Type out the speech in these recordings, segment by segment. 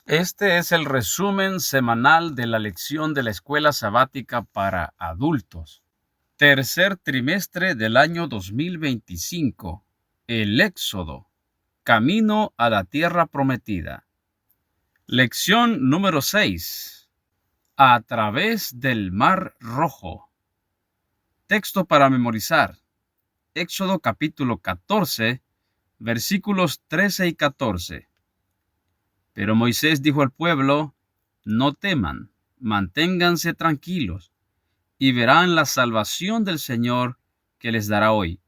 Este es el resumen semanal de la lección de la escuela sabática para adultos. Tercer trimestre del año 2025. El Éxodo. Camino a la tierra prometida. Lección número 6. A través del Mar Rojo. Texto para memorizar. Éxodo capítulo 14, versículos 13 y 14. Pero Moisés dijo al pueblo: no teman, manténganse tranquilos, y verán la salvación del Señor que les dará hoy.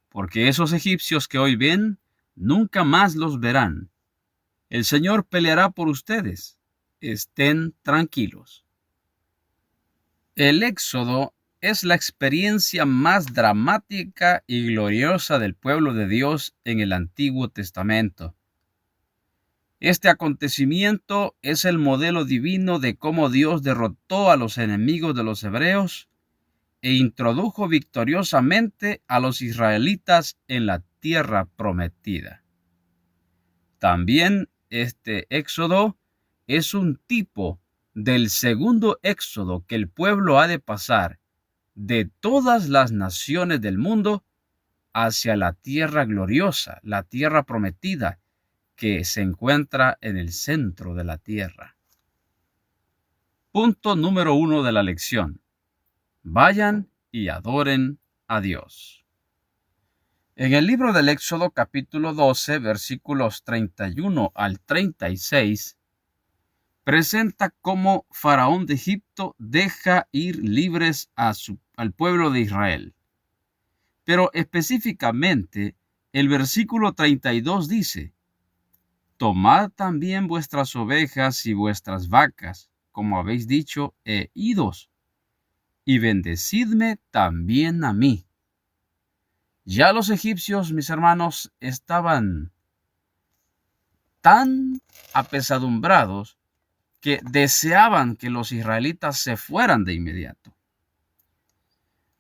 Porque esos egipcios que hoy ven, nunca más los verán. El Señor peleará por ustedes. Estén tranquilos. El Éxodo es la experiencia más dramática y gloriosa del pueblo de Dios en el Antiguo Testamento. Este acontecimiento es el modelo divino de cómo Dios derrotó a los enemigos de los hebreos e introdujo victoriosamente a los israelitas en la tierra prometida. También este éxodo es un tipo del segundo éxodo que el pueblo ha de pasar de todas las naciones del mundo hacia la tierra gloriosa, la tierra prometida, que se encuentra en el centro de la tierra. Punto número 1 de la lección. Vayan y adoren a Dios. En el libro del Éxodo capítulo 12, versículos 31 al 36, presenta cómo Faraón de Egipto deja ir libres al pueblo de Israel. Pero específicamente, el versículo 32 dice: tomad también vuestras ovejas y vuestras vacas, como habéis dicho, e idos, y bendecidme también a mí. Ya los egipcios, mis hermanos, estaban tan apesadumbrados que deseaban que los israelitas se fueran de inmediato.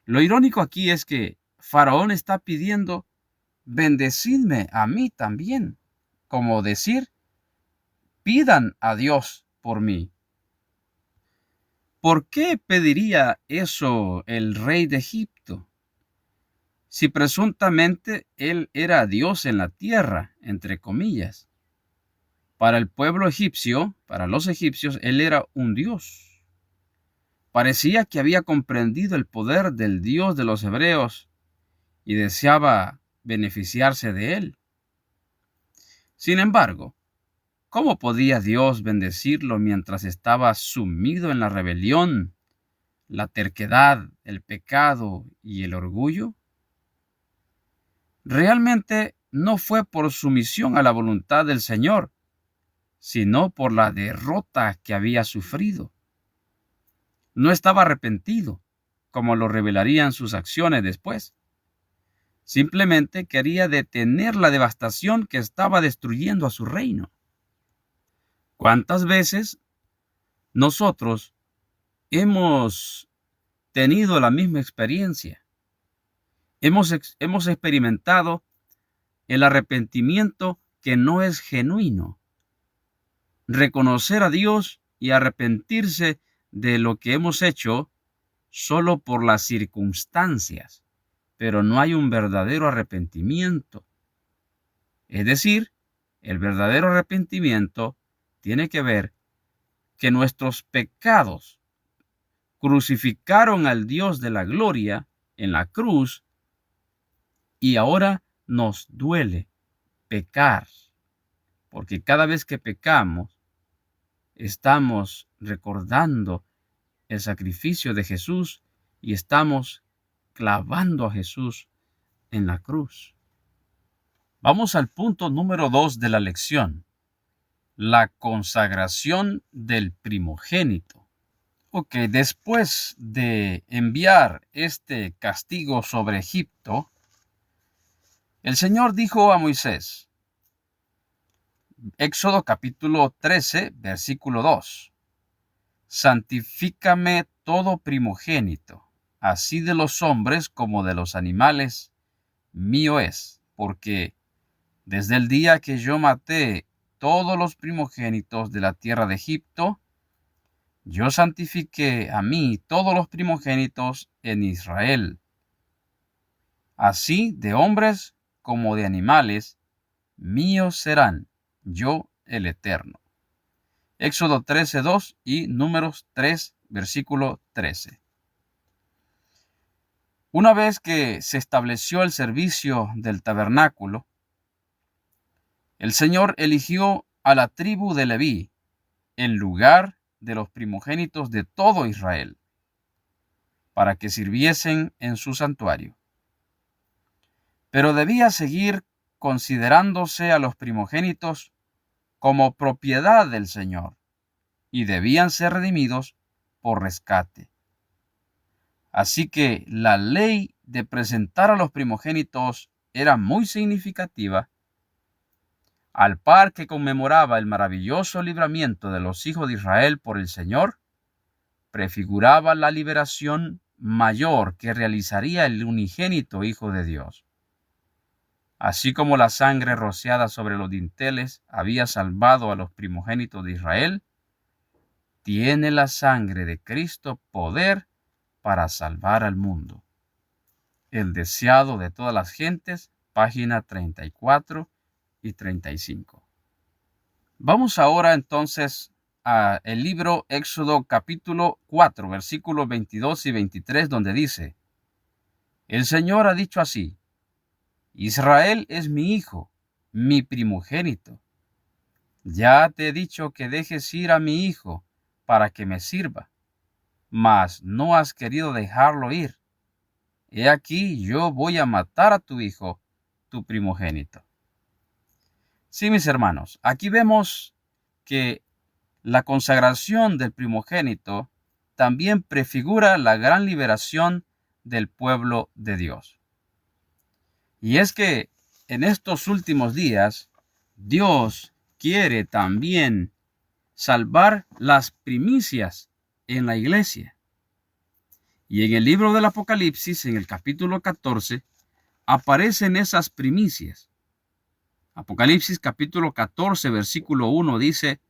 Lo irónico aquí es que Faraón está pidiendo: bendecidme a mí también, como decir, pidan a Dios por mí. ¿Por qué pediría eso el rey de Egipto? Si presuntamente él era Dios en la tierra, entre comillas. Para el pueblo egipcio, para los egipcios, él era un Dios. Parecía que había comprendido el poder del Dios de los hebreos y deseaba beneficiarse de él. Sin embargo, ¿cómo podía Dios bendecirlo mientras estaba sumido en la rebelión, la terquedad, el pecado y el orgullo? Realmente no fue por sumisión a la voluntad del Señor, sino por la derrota que había sufrido. No estaba arrepentido, como lo revelarían sus acciones después. Simplemente quería detener la devastación que estaba destruyendo a su reino. ¿Cuántas veces nosotros hemos tenido la misma experiencia? Hemos experimentado el arrepentimiento que no es genuino. Reconocer a Dios y arrepentirse de lo que hemos hecho solo por las circunstancias, pero no hay un verdadero arrepentimiento. Es decir, el verdadero arrepentimiento tiene que ver que nuestros pecados crucificaron al Dios de la gloria en la cruz y ahora nos duele pecar, porque cada vez que pecamos estamos recordando el sacrificio de Jesús y estamos clavando a Jesús en la cruz. Vamos al punto número 2 de la lección: la consagración del primogénito. Después de enviar este castigo sobre Egipto, el Señor dijo a Moisés, Éxodo capítulo 13, versículo 2, santifícame todo primogénito, así de los hombres como de los animales, mío es, porque desde el día que yo maté todos los primogénitos de la tierra de Egipto, yo santifiqué a mí todos los primogénitos en Israel, así de hombres como de animales, míos serán, yo el Eterno. Éxodo 13:2 y Números 3, versículo 13. Una vez que se estableció el servicio del tabernáculo, el Señor eligió a la tribu de Leví en lugar de los primogénitos de todo Israel, para que sirviesen en su santuario. Pero debía seguir considerándose a los primogénitos como propiedad del Señor, y debían ser redimidos por rescate. Así que la ley de presentar a los primogénitos era muy significativa, al par que conmemoraba el maravilloso libramiento de los hijos de Israel por el Señor, prefiguraba la liberación mayor que realizaría el unigénito Hijo de Dios. Así como la sangre rociada sobre los dinteles había salvado a los primogénitos de Israel, tiene la sangre de Cristo poder para salvar al mundo. El deseado de todas las gentes, página 34 y 35. Vamos ahora entonces a el libro Éxodo capítulo 4, versículos 22 y 23, donde dice: El Señor ha dicho así: Israel es mi hijo, mi primogénito. Ya te he dicho que dejes ir a mi hijo para que me sirva, mas no has querido dejarlo ir. He aquí, yo voy a matar a tu hijo, tu primogénito. Sí, mis hermanos, aquí vemos que la consagración del primogénito también prefigura la gran liberación del pueblo de Dios. Y es que en estos últimos días, Dios quiere también salvar las primicias en la iglesia. Y en el libro del Apocalipsis, en el capítulo 14, aparecen esas primicias. Apocalipsis capítulo 14, versículo 1 dice: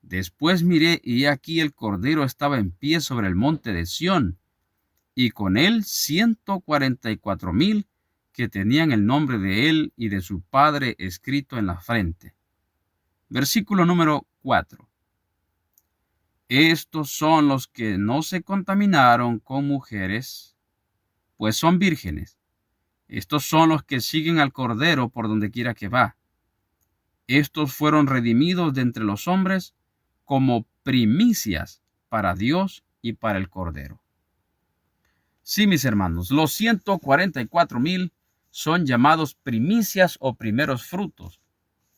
Después miré y he aquí el Cordero estaba en pie sobre el monte de Sión, y con él 144,000 que tenían el nombre de él y de su Padre escrito en la frente. Versículo número 4. Estos son los que no se contaminaron con mujeres, pues son vírgenes. Estos son los que siguen al Cordero por donde quiera que va. Estos fueron redimidos de entre los hombres como primicias para Dios y para el Cordero. Sí, mis hermanos, los 144,000 son llamados primicias o primeros frutos,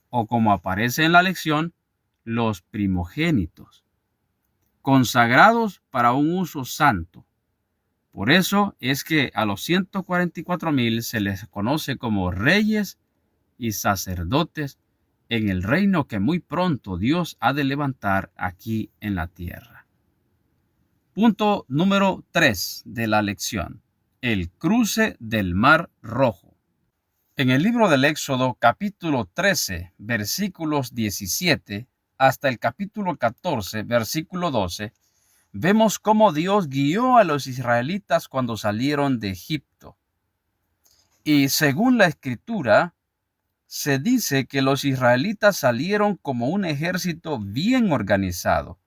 o como aparece en la lección, los primogénitos, consagrados para un uso santo. Por eso es que a los 144,000 se les conoce como reyes y sacerdotes en el reino que muy pronto Dios ha de levantar aquí en la tierra. Punto número 3 de la lección: el cruce del Mar Rojo. En el libro del Éxodo, capítulo 13, versículos 17, hasta el capítulo 14, versículo 12, vemos cómo Dios guió a los israelitas cuando salieron de Egipto. Y según la Escritura, se dice que los israelitas salieron como un ejército bien organizado,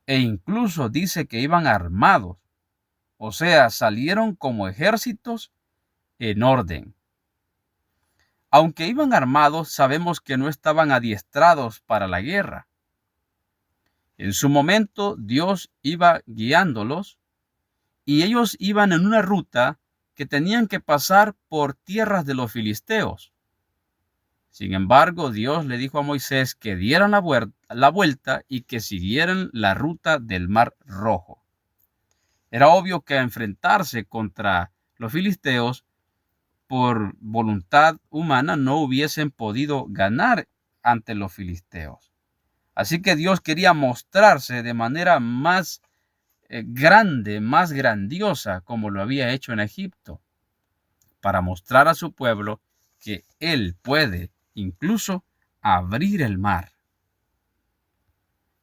e incluso dice que iban armados, o sea, salieron como ejércitos en orden. Aunque iban armados, sabemos que no estaban adiestrados para la guerra. En su momento, Dios iba guiándolos y ellos iban en una ruta que tenían que pasar por tierras de los filisteos. Sin embargo, Dios le dijo a Moisés que dieran la vuelta y que siguieran la ruta del Mar Rojo. Era obvio que enfrentarse contra los filisteos por voluntad humana no hubiesen podido ganar ante los filisteos. Así que Dios quería mostrarse de manera más grande, más grandiosa, como lo había hecho en Egipto, para mostrar a su pueblo que Él puede incluso abrir el mar.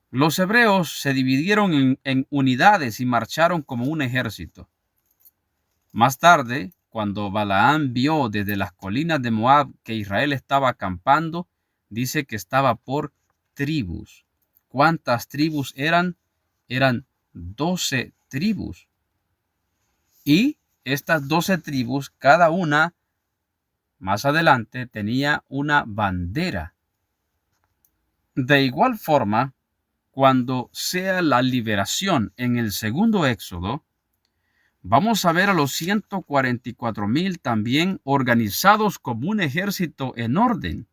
Los hebreos se dividieron en unidades y marcharon como un ejército. Más tarde, cuando Balaam vio desde las colinas de Moab que Israel estaba acampando, dice que estaba por tribus. ¿Cuántas tribus eran? Eran 12 tribus. Y estas 12 tribus, cada una, más adelante, tenía una bandera. De igual forma, cuando sea la liberación en el segundo éxodo, vamos a ver a los 144,000 también organizados como un ejército en orden.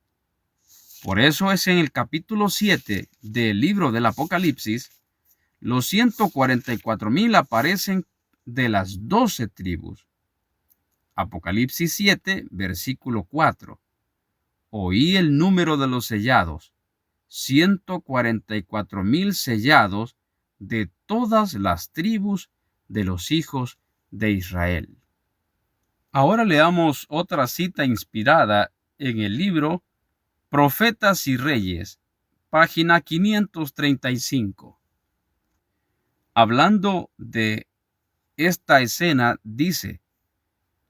Por eso es en el capítulo 7 del libro del Apocalipsis, los 144,000 aparecen de las 12 tribus. Apocalipsis 7, versículo 4. Oí el número de los sellados, 144,000 sellados de todas las tribus de los hijos de Israel. Ahora leamos otra cita inspirada en el libro Profetas y Reyes, página 535. Hablando de esta escena, dice: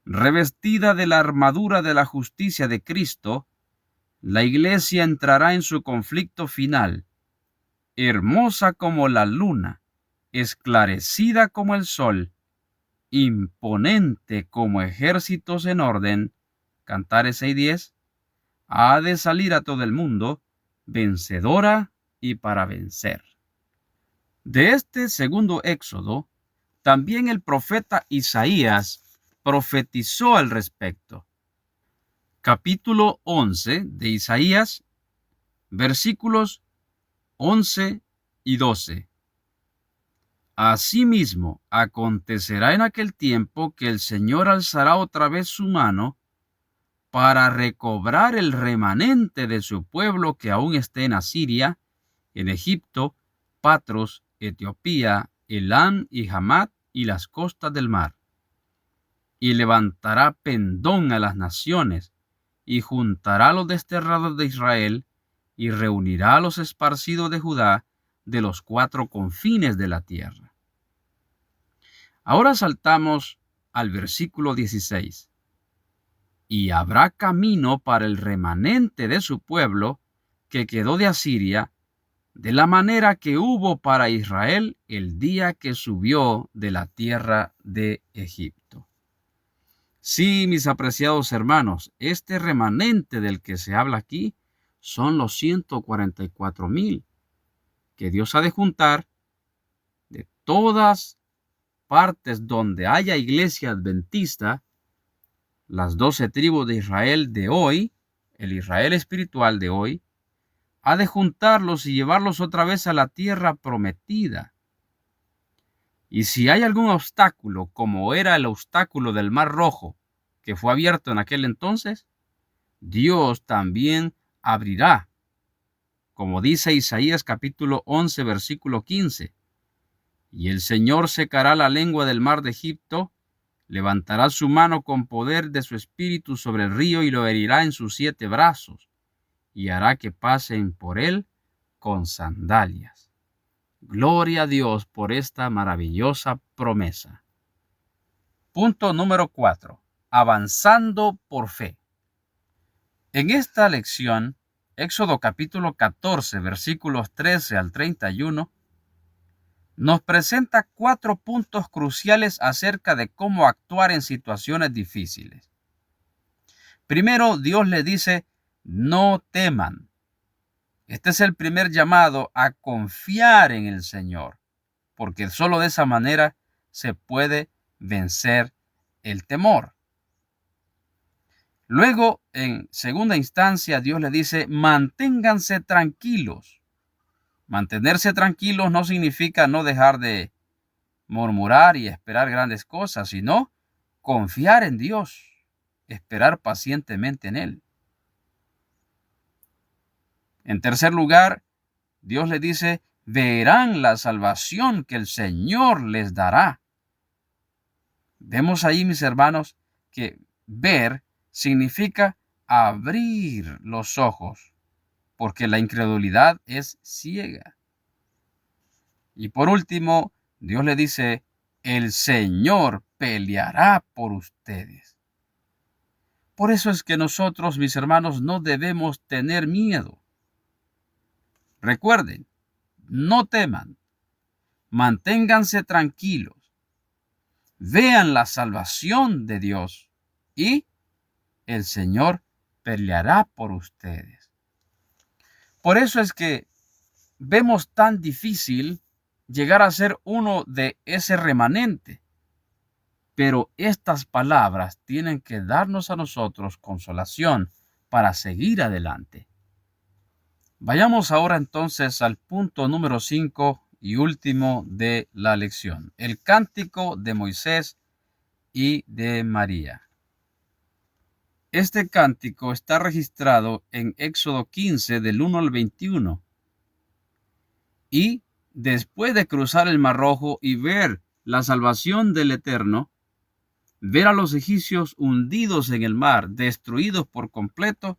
revestida de la armadura de la justicia de Cristo, la iglesia entrará en su conflicto final, hermosa como la luna, esclarecida como el sol, imponente como ejércitos en orden. Cantares 6:10. Ha de salir a todo el mundo, vencedora y para vencer. De este segundo éxodo, también el profeta Isaías profetizó al respecto. Capítulo 11 de Isaías, versículos 11 y 12. Asimismo, acontecerá en aquel tiempo que el Señor alzará otra vez su mano para recobrar el remanente de su pueblo que aún esté en Asiria, en Egipto, Patros, Etiopía, Elam y Hamat y las costas del mar. Y levantará pendón a las naciones, y juntará a los desterrados de Israel, y reunirá a los esparcidos de Judá de los 4 confines de la tierra. Ahora saltamos al versículo 16. Y habrá camino para el remanente de su pueblo que quedó de Asiria, de la manera que hubo para Israel el día que subió de la tierra de Egipto. Sí, mis apreciados hermanos, este remanente del que se habla aquí son los 144,000 que Dios ha de juntar de todas partes donde haya iglesia adventista. Las 12 tribus de Israel de hoy, el Israel espiritual de hoy, ha de juntarlos y llevarlos otra vez a la tierra prometida. Y si hay algún obstáculo, como era el obstáculo del Mar Rojo, que fue abierto en aquel entonces, Dios también abrirá. Como dice Isaías capítulo 11, versículo 15. Y el Señor secará la lengua del mar de Egipto, levantará su mano con poder de su espíritu sobre el río y lo herirá en sus 7 brazos, y hará que pasen por él con sandalias. Gloria a Dios por esta maravillosa promesa. Punto número 4. Avanzando por fe. En esta lección, Éxodo capítulo 14, versículos 13 al 31, nos presenta 4 puntos cruciales acerca de cómo actuar en situaciones difíciles. Primero, Dios le dice: no teman. Este es el primer llamado a confiar en el Señor, porque solo de esa manera se puede vencer el temor. Luego, en segunda instancia, Dios le dice: manténganse tranquilos. Mantenerse tranquilos no significa no dejar de murmurar y esperar grandes cosas, sino confiar en Dios, esperar pacientemente en Él. En tercer lugar, Dios le dice: verán la salvación que el Señor les dará. Vemos ahí, mis hermanos, que ver significa abrir los ojos. porque la incredulidad es ciega. Y por último, Dios le dice, el Señor peleará por ustedes. Por eso es que nosotros, mis hermanos, no debemos tener miedo. Recuerden, no teman, manténganse tranquilos, vean la salvación de Dios y el Señor peleará por ustedes. Por eso es que vemos tan difícil llegar a ser uno de ese remanente. Pero estas palabras tienen que darnos a nosotros consolación para seguir adelante. Vayamos ahora entonces al punto número 5 y último de la lección, el cántico de Moisés y de María. Este cántico está registrado en Éxodo 15 del 1 al 21. Y después de cruzar el Mar Rojo y ver la salvación del Eterno, ver a los egipcios hundidos en el mar, destruidos por completo,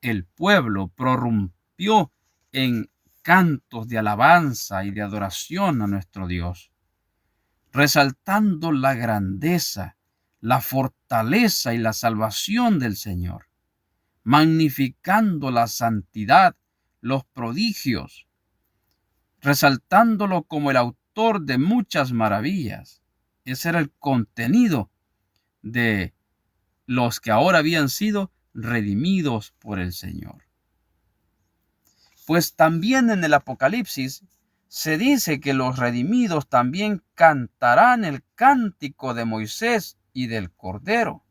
el pueblo prorrumpió en cantos de alabanza y de adoración a nuestro Dios, resaltando la grandeza, la fortaleza y la salvación del Señor, magnificando la santidad, los prodigios, resaltándolo como el autor de muchas maravillas. Ese era el contenido de los que ahora habían sido redimidos por el Señor. Pues también en el Apocalipsis se dice que los redimidos también cantarán el cántico de Moisés y del Cordero.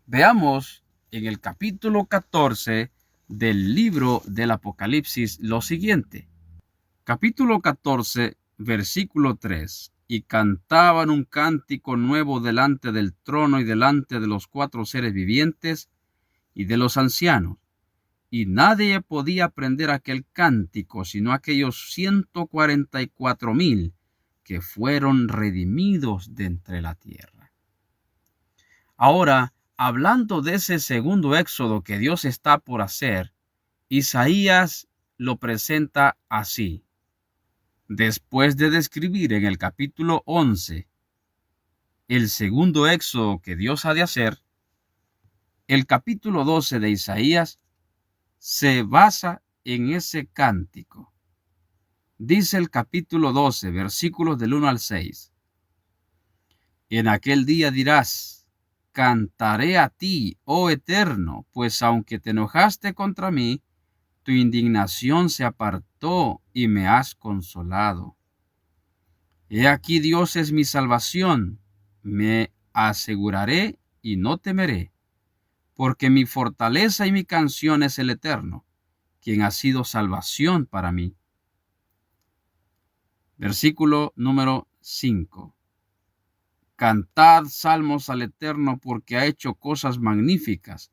Veamos en el capítulo 14 del libro del Apocalipsis lo siguiente. Capítulo 14, versículo 3. Y cantaban un cántico nuevo delante del trono y delante de los 4 seres vivientes y de los ancianos. Y nadie podía aprender aquel cántico sino aquellos 144,000 que fueron redimidos de entre la tierra. Ahora, hablando de ese segundo éxodo que Dios está por hacer, Isaías lo presenta así. Después de describir en el capítulo 11 el segundo éxodo que Dios ha de hacer, el capítulo 12 de Isaías se basa en ese cántico. Dice el capítulo 12, versículos del 1 al 6. En aquel día dirás, cantaré a ti, oh Eterno, pues aunque te enojaste contra mí, tu indignación se apartó y me has consolado. He aquí Dios es mi salvación, me aseguraré y no temeré, porque mi fortaleza y mi canción es el Eterno, quien ha sido salvación para mí. Versículo número 5. Cantad salmos al Eterno porque ha hecho cosas magníficas.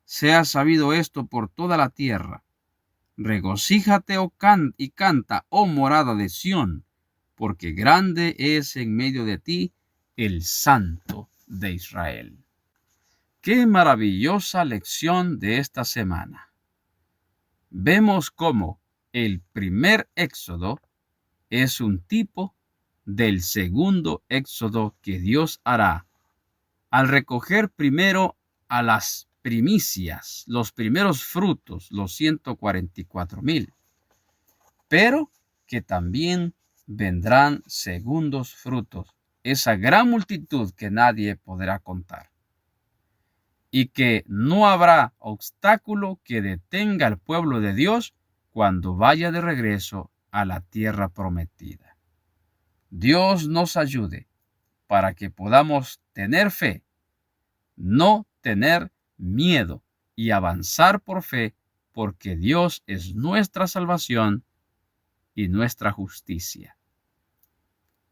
Sea sabido esto por toda la tierra. Regocíjate y canta, oh morada de Sión, porque grande es en medio de ti el Santo de Israel. ¡Qué maravillosa lección de esta semana! Vemos cómo el primer éxodo es un tipo del segundo éxodo que Dios hará al recoger primero a las primicias, los primeros frutos, los 144,000, pero que también vendrán segundos frutos, esa gran multitud que nadie podrá contar, y que no habrá obstáculo que detenga al pueblo de Dios cuando vaya de regreso a la tierra prometida. Dios nos ayude para que podamos tener fe, no tener miedo y avanzar por fe, porque Dios es nuestra salvación y nuestra justicia.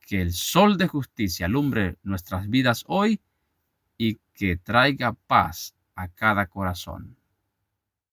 Que el sol de justicia alumbre nuestras vidas hoy y que traiga paz a cada corazón.